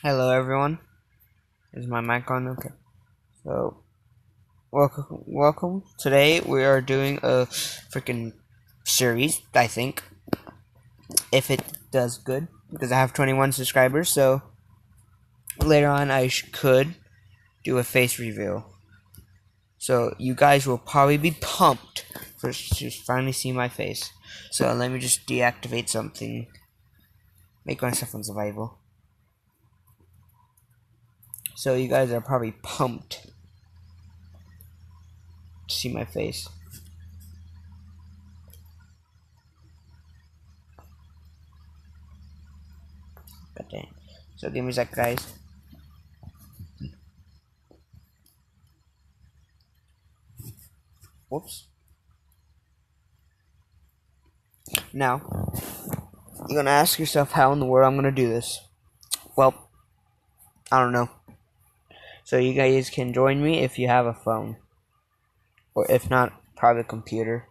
Hello everyone. Is my mic on? Okay. So welcome. Today we are doing a freaking series, I think. If it does good. Because I have 21 subscribers, so later on I could do a face reveal. So you guys will probably be pumped to finally see my face. So let me just deactivate something. Make myself on survival. So you guys are probably pumped to see my face. God dang. So give me a sec, guys. Whoops. Now, you're gonna ask yourself how in the world I'm gonna do this. Well, I don't know. So you guys can join me if you have a phone. Or if not, probably a computer.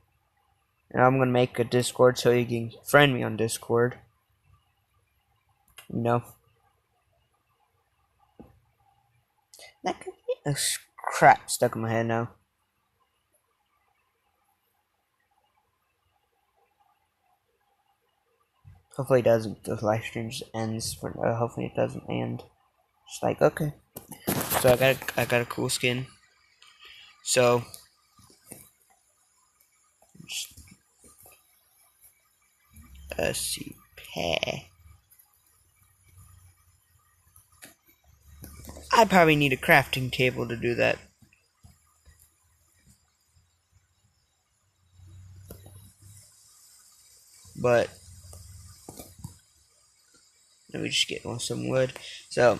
And I'm gonna make a Discord so you can friend me on Discord. You know. That could be a crap stuck in my head now. Hopefully it doesn't. The live stream just ends. Hopefully it doesn't end. Just like okay. So I got a cool skin. So let's see. I probably need a crafting table to do that. But let me just get some wood. So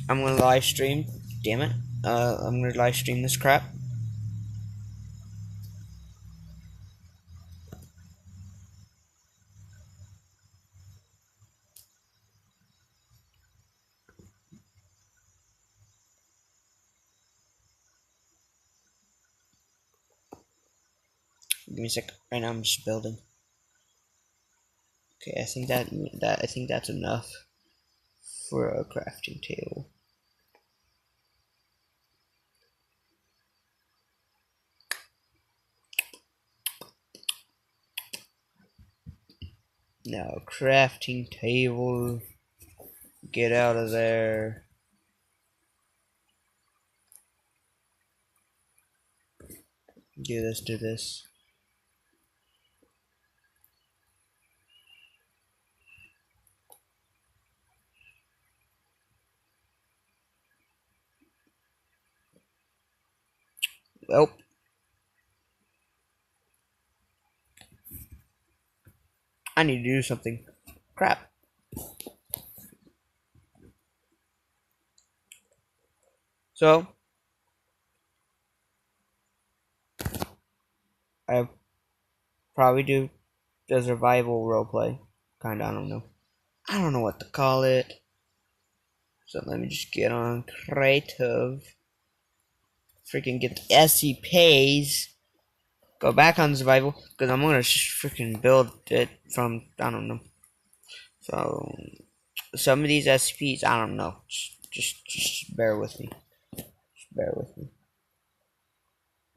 I'm gonna live stream. Damn it. I'm gonna live stream this crap. Give me a sec. Right now I'm just building. Okay, I think that's enough for a crafting table. Now crafting table. Get out of there. Do this, do this. Well, I need to do something. Crap. So I probably do the survival roleplay. Kinda, I don't know. I don't know what to call it. So let me just get on creative. Freaking get the SCPs. Go back on survival because I'm gonna freaking build it from I don't know. So some of these SCPs I don't know. Just bear with me. Just bear with me.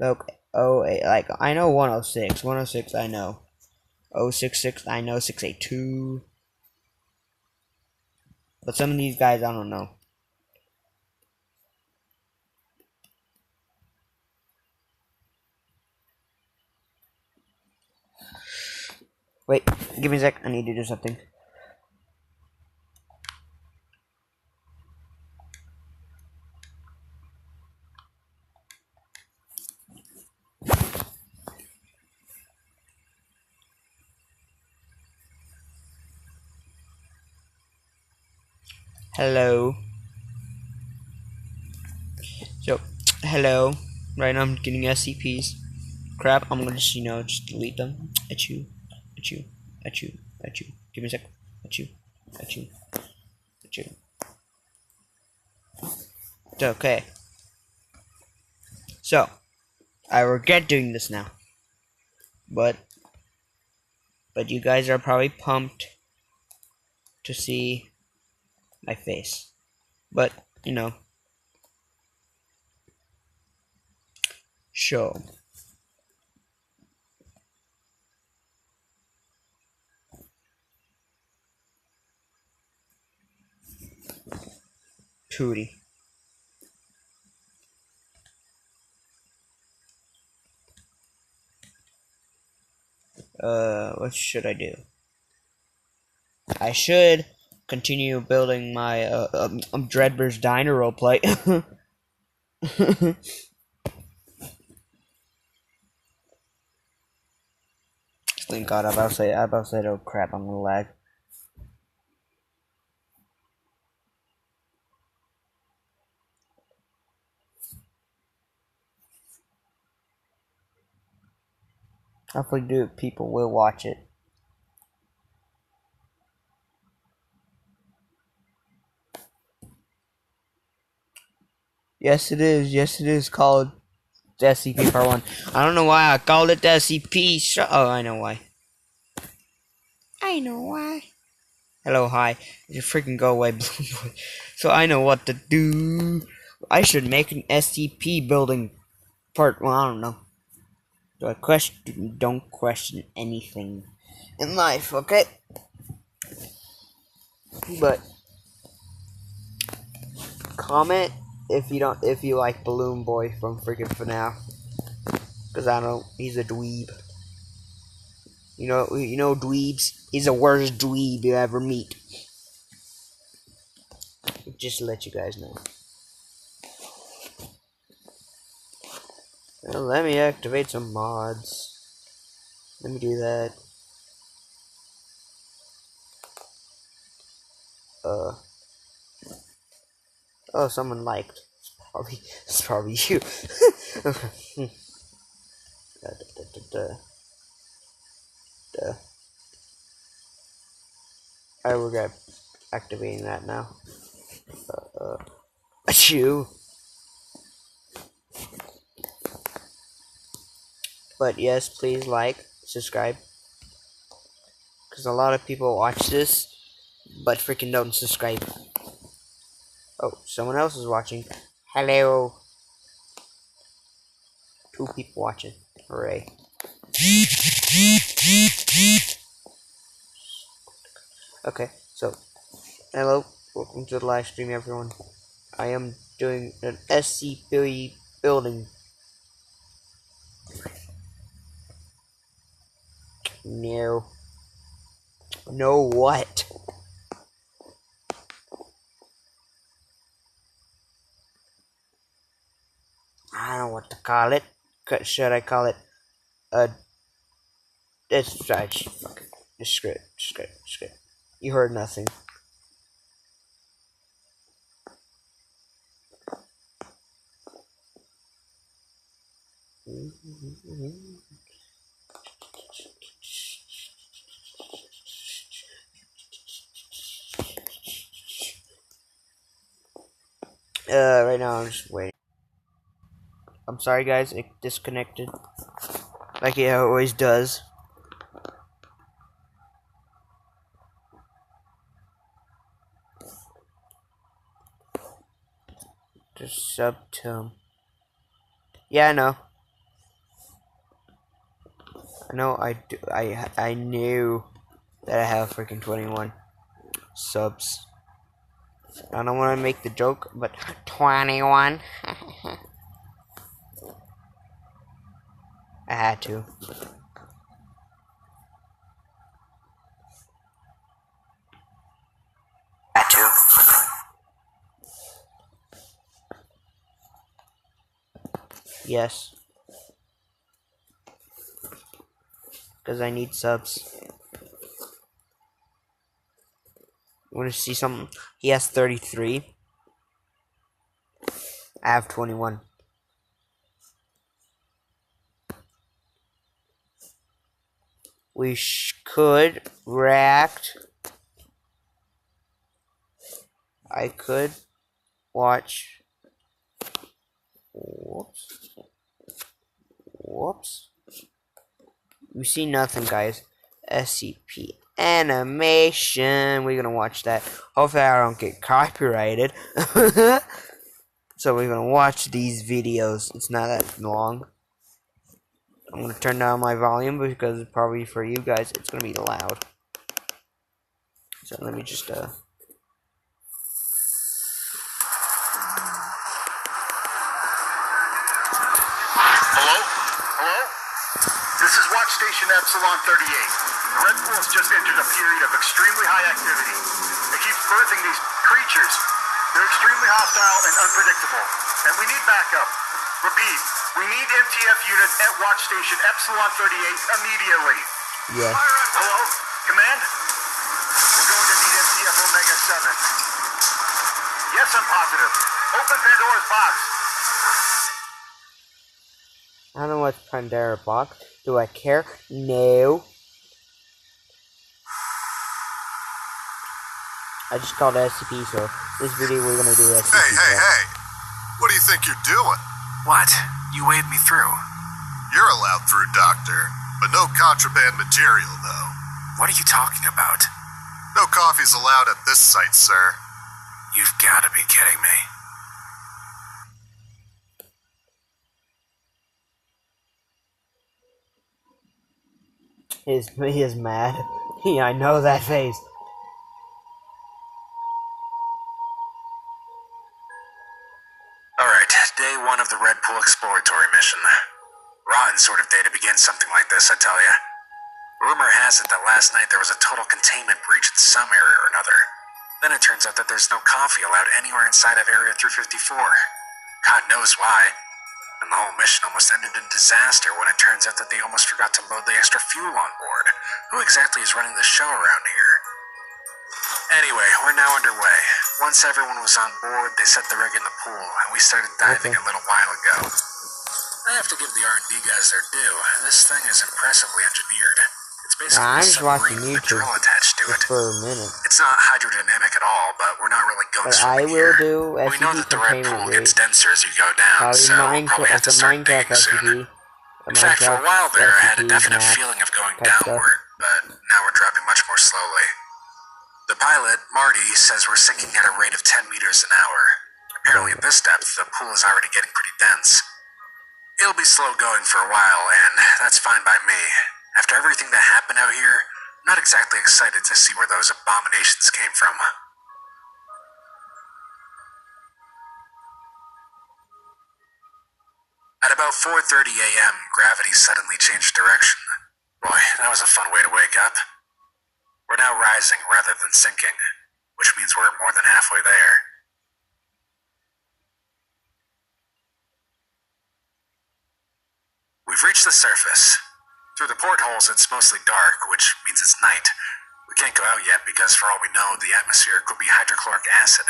Okay. Oh, like I know 106. 106 I know. 066 I know. 682. But some of these guys I don't know. Wait, give me a sec. I need to do something. Hello. So, hello. Right now I'm getting SCPs. Crap, I'm gonna just, just delete them. At you. At you. At you. At you. Give me a sec. At you. At you. At you. Okay. So, I regret doing this now. But you guys are probably pumped to see my face. But, you know, show. Tootie. What should I do? I should continue building my Dreadbear's Diner roleplay. Thank God, I about to say, oh crap, I'm gonna lag. Hopefully, people will watch it. Yes, it is. Yes, it is called SCP Part 1. I don't know why I called it SCP. Oh, I know why. I know why. Hello, hi. You freaking go away, Blue Boy. So I know what to do. I should make an SCP building part. Well, I don't know. Don't question anything in life, okay? But comment if you like Balloon Boy from freaking FNAF, cause I don't. He's a dweeb. You know dweebs. He's the worst dweeb you ever meet. Just to let you guys know. Well, let me activate some mods. Let me do that. Oh, someone liked. It's probably you. Da, da, da, da, da. I regret activating that now. Achoo! But yes, please like, subscribe. Because a lot of people watch this, but freaking don't subscribe. Oh, someone else is watching. Hello. 2 people watching. Hooray. Okay, so, hello. Welcome to the live stream, everyone. I am doing an SCP building. No. No what? I don't know what to call it. Should I call it it's fuck it. Just screw it. Screw it. Screw it. You heard nothing. Right now I'm just waiting. I'm sorry guys, it disconnected. Like it always does. Just sub to him. Yeah, I know. I knew that I have freaking 21 subs. I don't want to make the joke, but 21. I had to. Yes. Because I need subs. You want to see something? He has 33. I have 21. We could react. I could watch. Whoops. Whoops. You see nothing, guys. SCP. animation. We're gonna watch that. Hopefully I don't get copyrighted. So we're gonna watch these videos. It's not that long. I'm gonna turn down my volume because probably for you guys it's gonna be loud. So let me just Hello? This is Watch Station Epsilon 38. The Red Pool has just entered a period of extremely high activity. It keeps birthing these creatures. They're extremely hostile and unpredictable. And we need backup. Repeat, we need MTF units at Watch Station Epsilon 38 immediately. yeah. Hello? Command? We're going to need MTF Omega 7. Yes, I'm positive. Open Pandora's box. I don't know what's Pandora box. Do I care? No. I just called SCP, so this video we're gonna do SCP. Hey! What do you think you're doing? What? You waved me through. You're allowed through, Doctor, but no contraband material, though. What are you talking about? No coffee's allowed at this site, sir. You've got to be kidding me. He is mad. Yeah, I know that face. Alright, day 1 of the Red Pool exploratory mission. Rotten sort of day to begin something like this, I tell ya. Rumor has it that last night there was a total containment breach in some area or another. Then it turns out that there's no coffee allowed anywhere inside of Area 354. God knows why. And the whole mission almost ended in disaster when it turns out that they almost forgot to load the extra fuel on board. Who exactly is running the show around here? Anyway, we're now underway. Once everyone was on board, they set the rig in the pool, and we started diving a little while ago. I have to give the R&D guys their due. This thing is impressively engineered. It's basically I'm a just watching submarine with a YouTube drill attached to it. for a minute. It's not hydrodynamic at all, but we're not really going But swimming I will here. do We know SCP that the Red containment Pool rate. gets denser as you go down, so we'll probably have to start digging soon. In fact, for a while there, I had a definite feeling of going downward, but now we're dropping much more slowly. The pilot, Marty, says we're sinking at a rate of 10 meters an hour. Apparently at this depth, the pool is already getting pretty dense. It'll be slow going for a while, and that's fine by me. After everything that happened out here, I'm not exactly excited to see where those abominations came from. At about 4:30 a.m., gravity suddenly changed direction. Boy, that was a fun way to wake up. We're now rising rather than sinking, which means we're more than halfway there. We've reached the surface. Through the portholes, it's mostly dark, which means it's night. We can't go out yet because, for all we know, the atmosphere could be hydrochloric acid.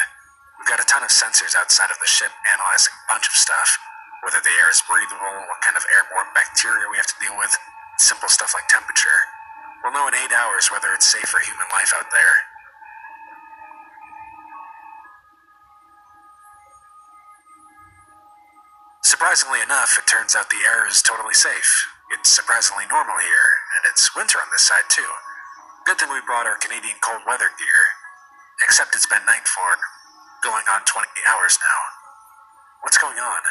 We've got a ton of sensors outside of the ship analyzing a bunch of stuff. Whether the air is breathable, what kind of airborne bacteria we have to deal with, simple stuff like temperature. We'll know in 8 hours whether it's safe for human life out there. Surprisingly enough, it turns out the air is totally safe. It's surprisingly normal here, and it's winter on this side too. Good thing we brought our Canadian cold weather gear. Except it's been night for going on 20 hours now. What's going on?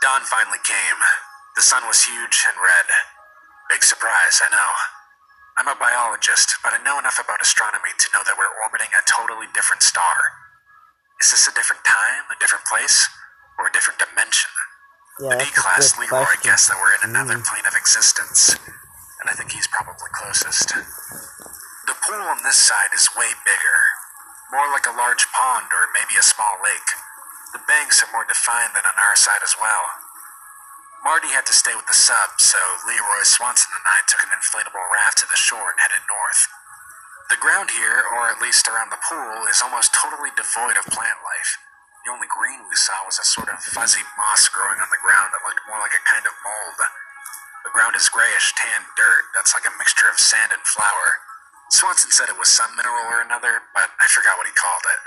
Dawn finally came. The sun was huge and red. Big surprise, I know. I'm a biologist, but I know enough about astronomy to know that we're orbiting a totally different star. Is this a different time, a different place, or a different dimension? Yeah, The D-class Leroy guessed that we're in another plane of existence, and I think he's probably closest. The pool on this side is way bigger, more like a large pond or maybe a small lake. The banks are more defined than on our side as well. Marty had to stay with the sub, so Leroy Swanson and I took an inflatable raft to the shore and headed north. The ground here, or at least around the pool, is almost totally devoid of plant life. The only green we saw was a sort of fuzzy moss growing on the ground that looked more like a kind of mold. The ground is grayish tan dirt that's like a mixture of sand and flour. Swanson said it was some mineral or another, but I forgot what he called it.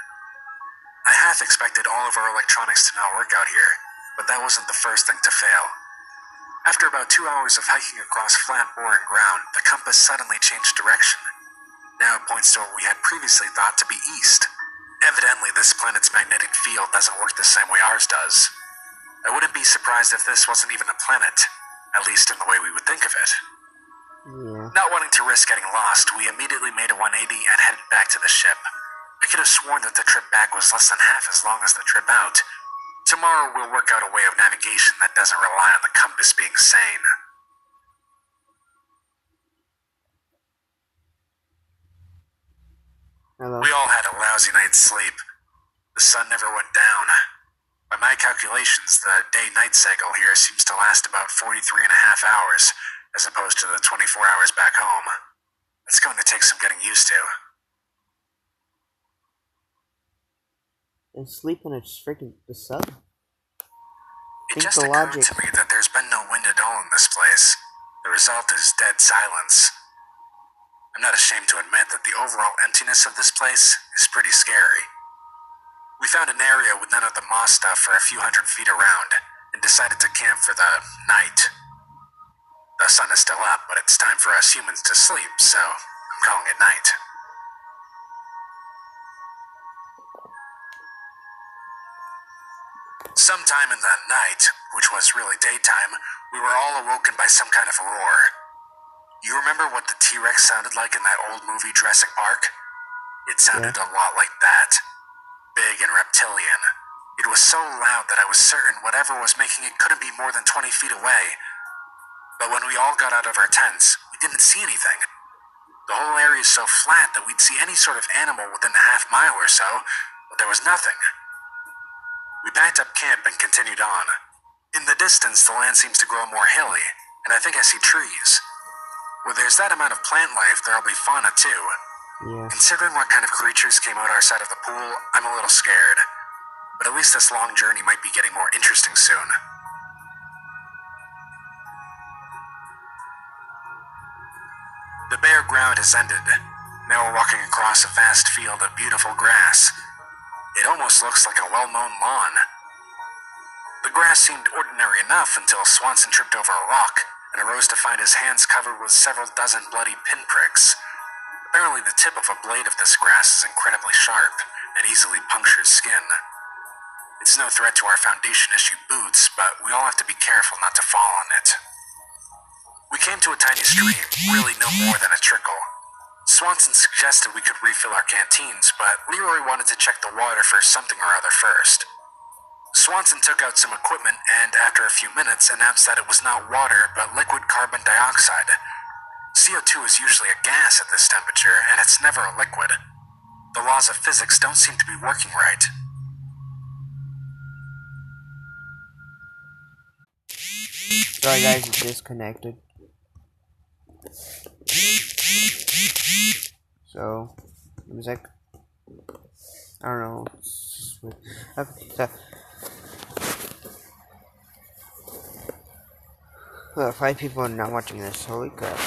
I half expected all of our electronics to not work out here, but that wasn't the first thing to fail. After about 2 hours of hiking across flat, boring ground, the compass suddenly changed direction. Now it points to what we had previously thought to be east. Evidently, this planet's magnetic field doesn't work the same way ours does. I wouldn't be surprised if this wasn't even a planet, at least in the way we would think of it. Yeah. Not wanting to risk getting lost, we immediately made a 180 and headed back to the ship. I could have sworn that the trip back was less than half as long as the trip out. Tomorrow we'll work out a way of navigation that doesn't rely on the compass being sane. Hello. We all had a lousy night's sleep. The sun never went down. By my calculations, the day-night cycle here seems to last about 43 and a half hours, as opposed to the 24 hours back home. It's going to take some getting used to. And sleep when it's freaking the sun. It just occurred to me that there's been no wind at all in this place. The result is dead silence. I'm not ashamed to admit that the overall emptiness of this place is pretty scary. We found an area with none of the moss stuff for a few hundred feet around, and decided to camp for the night. The sun is still up, but it's time for us humans to sleep, so I'm calling it night. Sometime in the night, which was really daytime, we were all awoken by some kind of roar. You remember what the T-Rex sounded like in that old movie Jurassic Park? It sounded a lot like that. Big and reptilian. It was so loud that I was certain whatever was making it couldn't be more than 20 feet away. But when we all got out of our tents, we didn't see anything. The whole area is so flat that we'd see any sort of animal within a half mile or so, but there was nothing. We packed up camp and continued on. In the distance, the land seems to grow more hilly, and I think I see trees. Where there's that amount of plant life, there'll be fauna too. Yeah. Considering what kind of creatures came out our side of the pool, I'm a little scared. But at least this long journey might be getting more interesting soon. The bare ground has ended. Now we're walking across a vast field of beautiful grass. It almost looks like a well-mown lawn. The grass seemed ordinary enough until Swanson tripped over a rock and arose to find his hands covered with several dozen bloody pinpricks. Apparently the tip of a blade of this grass is incredibly sharp and easily punctures skin. It's no threat to our Foundation-issue boots, but we all have to be careful not to fall on it. We came to a tiny stream, really no more than a trickle. Swanson suggested we could refill our canteens, but Leroy wanted to check the water for something or other first. Swanson took out some equipment and, after a few minutes, announced that it was not water, but liquid carbon dioxide. CO2 is usually a gas at this temperature, and it's never a liquid. The laws of physics don't seem to be working right. Sorry guys, it's disconnected. So, music. I don't know. Okay, so 5 people are not watching this. Holy crap.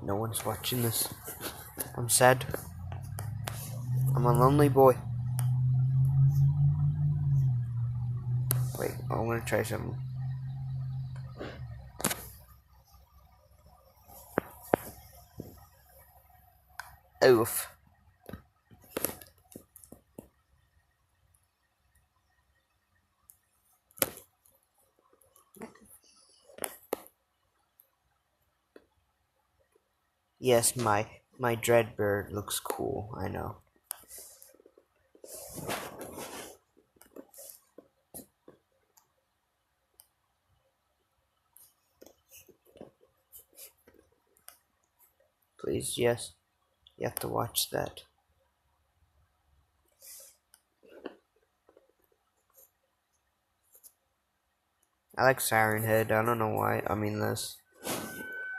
No one's watching this. I'm sad. I'm a lonely boy. Wait, I want to try something. Oof. Yes, my Dreadbird looks cool, I know. Please, yes. You have to watch that. I like Siren Head, I don't know why. I mean this.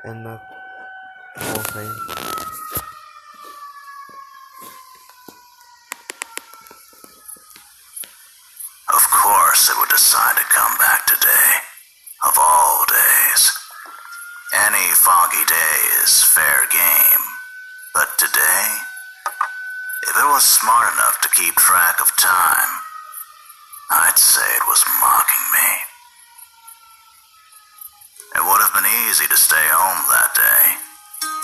And the whole thing. Of course it would decide to come back today. Of all days. Any foggy day is fair game. But today, If it was smart enough to keep track of time, I'd say it was mocking me. It would have been easy to stay home that day,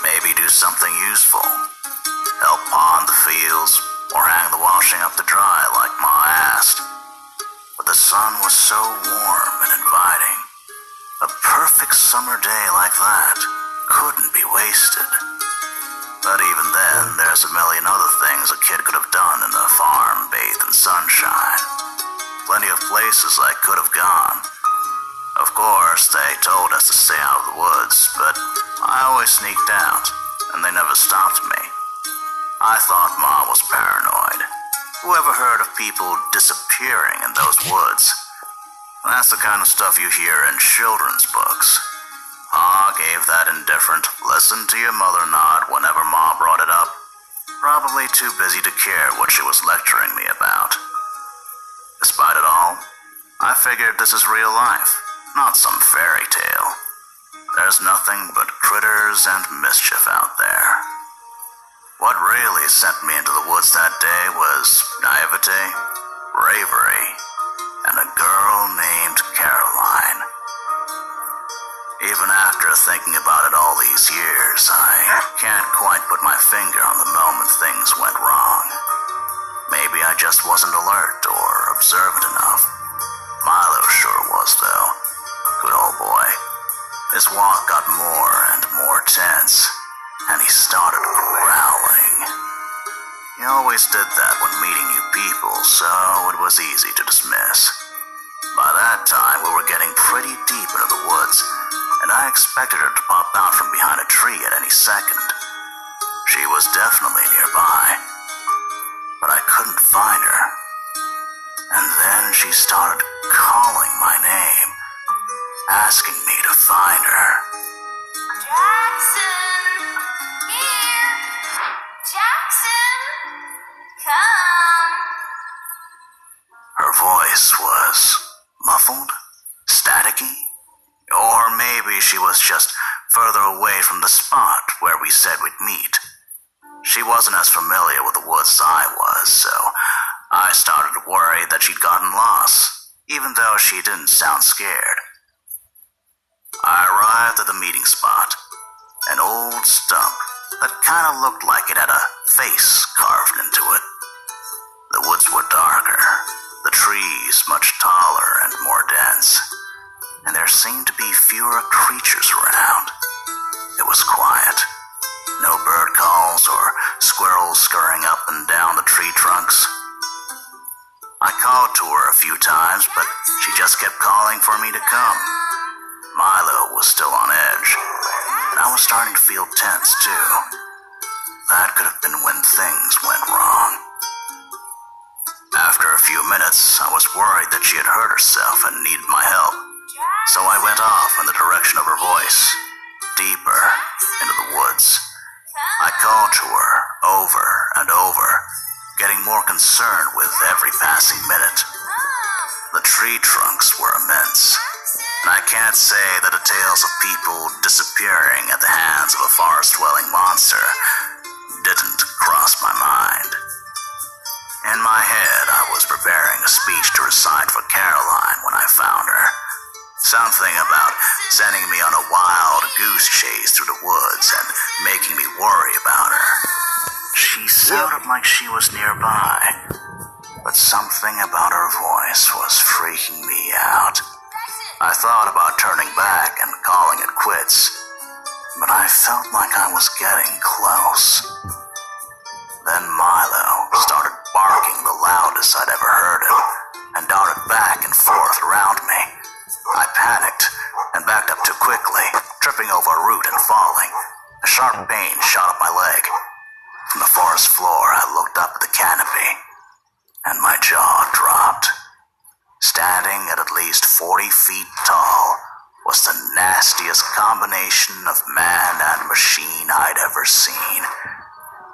maybe do something useful, help pond the fields, or hang the washing up to dry like Ma asked. But the sun was so warm and inviting. A perfect summer day like that couldn't be wasted. But even then, there's a million other things a kid could have done in the farm bathed in sunshine. Plenty of places I could have gone. Of course, they told us to stay out of the woods, but I always sneaked out, and they never stopped me. I thought Mom was paranoid. Who ever heard of people disappearing in those woods? That's the kind of stuff you hear in children's books. Pa gave that indifferent, listen to your mother nod whenever Ma brought it up. Probably too busy to care what she was lecturing me about. Despite it all, I figured this is real life, not some fairy tale. There's nothing but critters and mischief out there. What really sent me into the woods that day was naivete, bravery, and a girl named Caroline. Even after thinking about it all these years, I can't quite put my finger on the moment things went wrong. Maybe I just wasn't alert or observant enough. Milo sure was, though. Good old boy. His walk got more and more tense, and he started growling. He always did that when meeting new people, so it was easy to dismiss. By that time, we were getting pretty deep into the woods, and I expected her to pop out from behind a tree at any second. She was definitely nearby, but I couldn't find her. And then she started calling my name, asking me to find her. Jackson! Here! Jackson! Come! Her voice was muffled, staticky, or maybe she was just further away from the spot where we said we'd meet. She wasn't as familiar with the woods as I was, so I started to worry that she'd gotten lost, even though she didn't sound scared. I arrived at the meeting spot, an old stump that kind of looked like it had a face carved into it. The woods were darker, the trees much taller and more dense, and there seemed to be fewer creatures around. It was quiet. No bird calls or squirrels scurrying up and down the tree trunks. I called to her a few times, but she just kept calling for me to come. Milo was still on edge, and I was starting to feel tense too. That could have been when things went wrong. After a few minutes, I was worried that she had hurt herself and needed my help, so I went off in the direction of her voice, deeper into the woods. I called to her over and over, getting more concerned with every passing minute. The tree trunks were immense, and I can't say that the tales of people disappearing at the hands of a forest-dwelling monster didn't cross my mind. In my head, I was preparing a speech to recite for Caroline when I found her. Something about sending me on a wild goose chase through the woods and making me worry about her. She sounded like she was nearby, but something about her voice was freaking me out. I thought about turning back and calling it quits, but I felt like I was getting close. Then Milo started barking the loudest I'd ever heard him, and darted back and forth around me. I panicked and backed up too quickly, tripping over a root and falling. A sharp pain shot up my leg. From the forest floor, I looked up at the canopy, and my jaw dropped. Standing at least 40 feet tall was the nastiest combination of man and machine I'd ever seen.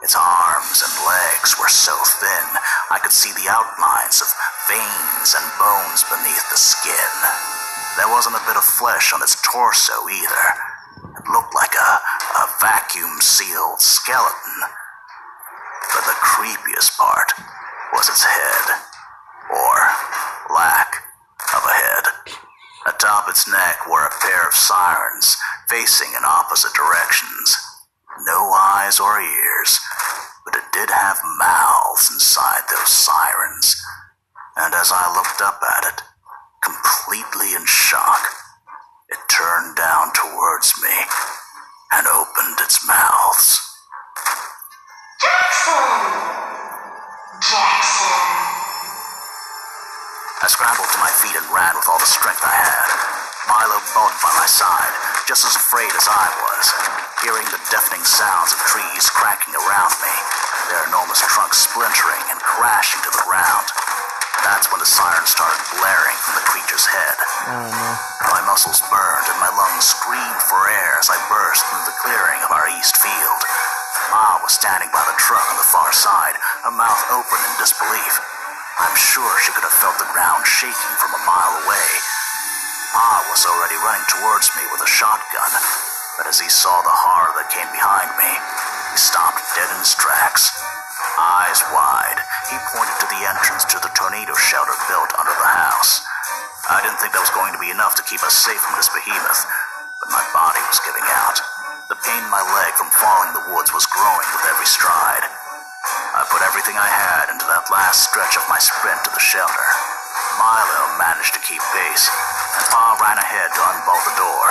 Its arms and legs were so thin, I could see the outlines of veins and bones beneath the skin. There wasn't a bit of flesh on its torso either. It looked like a vacuum-sealed skeleton. But the creepiest part was its head, or lack of a head. Atop its neck were a pair of sirens facing in opposite directions. No eyes or ears, but it did have mouths inside those sirens. And as I looked up at it, completely in shock, it turned down towards me and opened its mouths. I scrambled to my feet and ran with all the strength I had. Milo bulked by my side, just as afraid as I was, hearing the deafening sounds of trees cracking around me, their enormous trunks splintering and crashing to the ground. That's when the siren started blaring from the creature's head. Oh no. My muscles burned and my lungs screamed for air as I burst into the clearing of our east field. Ma was standing by the truck on the far side, her mouth open in disbelief. I'm sure she could have felt the ground shaking from a mile away. Pa was already running towards me with a shotgun, but as he saw the horror that came behind me, he stopped dead in his tracks. Eyes wide, he pointed to the entrance to the tornado shelter built under the house. I didn't think that was going to be enough to keep us safe from this behemoth, but my body was giving out. The pain in my leg from falling in the woods was growing with every stride. I put everything I had into that last stretch of my sprint to the shelter. Milo managed to keep pace, and Pa ran ahead to unbolt the door.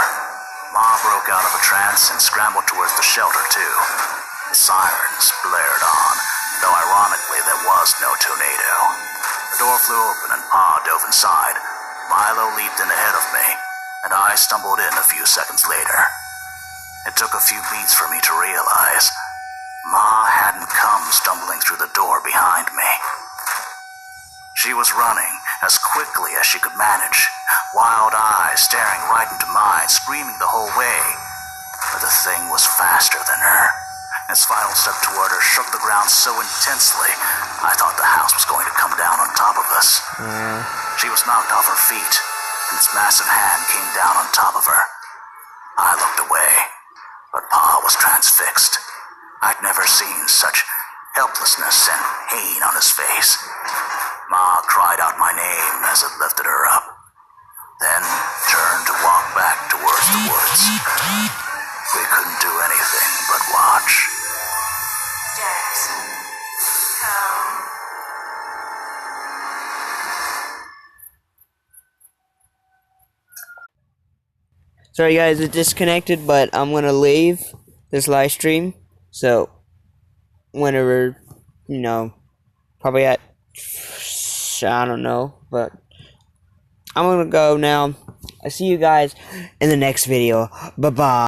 Ma broke out of a trance and scrambled towards the shelter, too. The sirens blared on, though ironically there was no tornado. The door flew open and Pa dove inside. Milo leaped in ahead of me, and I stumbled in a few seconds later. It took a few beats for me to realize Ma hadn't come stumbling through the door behind me. She was running as quickly as she could manage, wild eyes staring right into mine, screaming the whole way. But the thing was faster than her. Its final step toward her shook the ground so intensely, I thought the house was going to come down on top of us. She was knocked off her feet, and its massive hand came down on top of her. I looked away, but Pa was transfixed. I'd never seen such helplessness and pain on his face. Ma cried out my name as it lifted her up, then turned to walk back towards the woods. We couldn't do anything but watch. Jackson, come. Sorry guys, it disconnected, but I'm gonna leave this live stream. So, whenever, probably at, I don't know, but I'm gonna go now. I see you guys in the next video. Bye-bye.